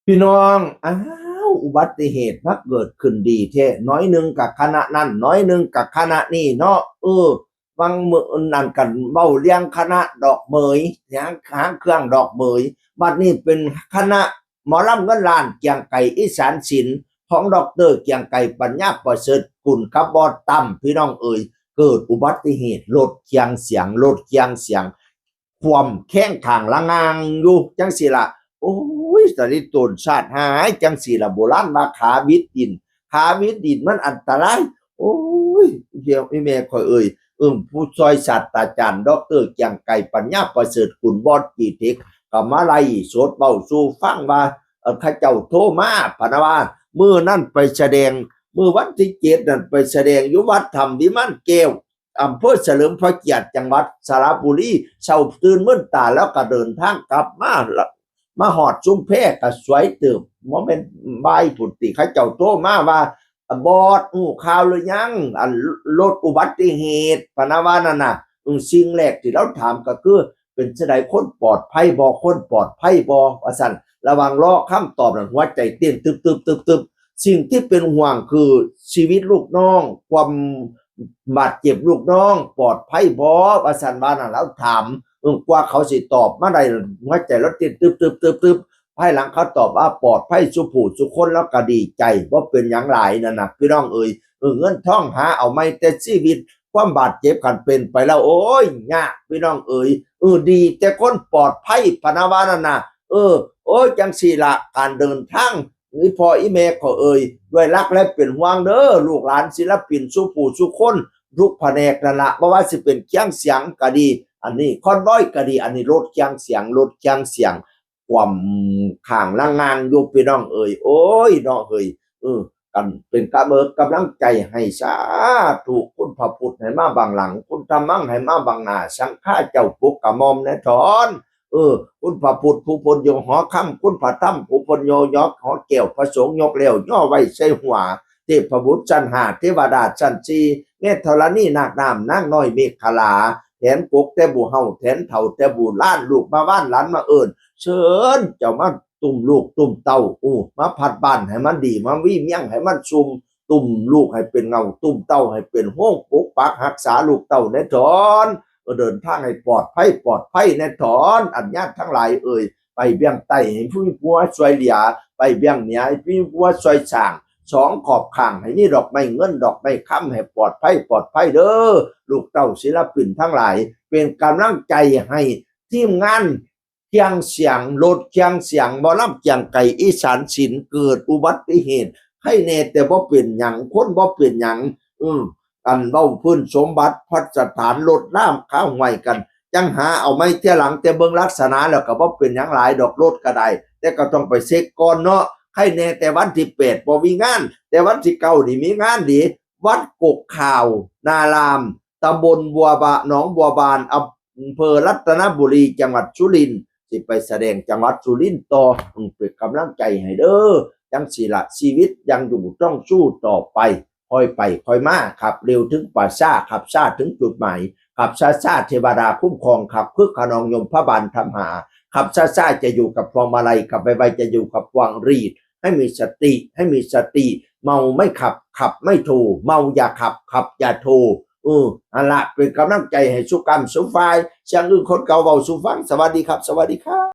พี่น้องอุบัติเหตุมักเกิดขึ้นดีแท้น้อยหนึ่งกับคณะนั้นน้อยหนึ่งกับคณะนี้เนาะวังมือนั่นกันเบ้าเลี้ยงคณะดอกเหมยหางเครื่องดอกเหมยบัดนี้เป็นคณะหมอลำเงินล้านเกียงไก่อีสานศิลป์ของดอกเตอร์เกียงไก่ปัญญาประเสริฐกุลกับบอดตั้มพี่น้องเกิดอุบัติเหตุรถเคียงเสียงความแข้งทางละงางอยู่จังสิละ โอ้ยสริตนชาติหายจังสีละโบราณมาขาวิดดินมันอันตรายโอ้ยเดี๋ยวไอ้แม่คอยผู้ซอยศาสตราจารย์ดอกเตอร์เกียงไก่ปัญญาประเสริฐคุณบอดกีเทคกับมาไล่สดเบาสู่ฟังว่าข้าเจ้าโทรมาพะนะว่ามือนั่นไปแสดงมือวันที่7นั่นไปแสดงอยู่วัดธรรมวิมานแก้วอำเภอเฉลิมพระเกียรติจังหวัดสระบุรีเช้าตื่นมื่นตาแล้วก็เดินทางกลับมาหอดซุ้มแพร่ก็สวยเติมโมเมนต์ใบผุดติเขาเจ้าโตมาว่าบอดข่าวหรือยังลดอุบัติเหตุพนาวานั่นน่ะสิ่งแรกที่เราถามก็คือเป็นจะได้คนปลอดภัยบอคนปลอดภัยบอว่าสั่นระวังรอคำตอบนั้นหัวใจเต้นตึบสิ่งที่เป็นห่วงคือชีวิตลูกน้องความบาดเจ็บลูกน้องปลอดภัยบอว่าสั่นบ้านแล้วถามกว่าเขาสิตอบมาได้หัวใจรถติดตึบภายหลังเขาตอบว่าปลอดภัยสุผู้สุคนแล้วก็ดีใจว่าเป็นอย่างไรนั่นนะพี่น้องเงินทองหาเอาไม่แต่ชีวิตความบาดเจ็บกันเป็นไปแล้วโอ้ยยากพี่น้องดีแต่คนปลอดภัยพนาวานั่นนะโอ้ยจังสีละการเดินทางนี่พออีเมก็ด้วยรักและเป็นห่วงเด้อลูกหลานศิลปินสุผู้สุคนทุกแผนกนั่นละเพราะว่าสิเป็นเคียงเสียงก็ดีอันนี้คอนบอยก็ดีอันนี้รถเคียงเสียงความข่างล่างงานอยู่พี่น้องโอ้ยน้องกันเป็นกำลังใจให้สาธุคุณพระพุทธให้มาบางหลังคุณธรรมังให้มาบางหน้าสังฆาเจ้าปุกกะมอมแน่ถอนคุณพระพุทธผู้พลโยหอคำคุณพระธรรมผู้พลโยยกหอแก้วพระสงฆ์ยกเลี้ยวย่อไว้ใส่หัวเทพบุตรจันหาเทวดาจันจีเมธธรณีนาคน้ำนางน้อยเมฆขลาแถนปกแต่บูเฮาแถนเถ่าแต่บูล้านลูกมาบ้านหลานมาเชิญเจ้ามาตุ่มลูกตุ่มเต้ามาผัดบ้านให้มันดีมาวิ่งยั่งให้มันซุมตุ่มลูกให้เป็นเงาตุ่มเต้าให้เป็นห้องปกปักรักษาลูกเต้าในถอนเดินทางให้ปลอดภัยในถอนอันญาติทั้งหลายไปเบี้ยงใต้ให้ผู้มีผัวช่วยเหลือไปเบี้ยงเหนือให้ผู้มีผัวช่วยสร้างสองขอบข้างให้นี่ดอกไม้เงินดอกไม้ค้ำให้ปลอดภัยเด้อลูกเต้าศิลปินทั้งหลายเป็นกำลังใจให้ทีมงานเคียงเสียงรถเคียงเสียงบอลำเคียงไก่อีสานศิลป์เกิดอุบัติเหตุให้แน่แต่บ่เป็นหยังคนบ่เป็นหยังกันเบ้าพื้นสมบัติพัฒสถานรถน้ำข้าวห้วยกันจังหาเอาไม่เที่ยหลังแต่เบิ่งลักษณะแล้วก็บ่เป็นหยังหลายดอกรถก็ได้แต่ก็ต้องไปเช็คก่อนเนาะให้แน่แต่วันที่8บ่มีงานแต่วันที่9นี่มีงานดีวัดกกข่าวนารามตำบลบัวบะหนองบัวบานอำเภอรัตนบุรีจังหวัดสุรินทร์สิไปแสดงจังหวัดสุรินทร์ต่อเป็นกำลังใจให้เด้อจังสิละชีวิตยังอยู่ต้องสู้ต่อไปค่อยไปค่อยมาขับเร็วถึงป่าซ่าขับซ่าถึงจุดหมายขับซ่าเทวดาคุ้มครองขับคึกขนองยมพระบาลทำหาขับซ่าจะอยู่กับพวงมาลัยขับไปจะอยู่กับวางรีดให้มีสติเมาไม่ขับไม่โทเมาอย่าขับอย่าโทอันละเป็นกำลังใจให้สุกรรมสุฟายเสียงอื่นคนเก่าเบาสุฟังสวัสดีครับ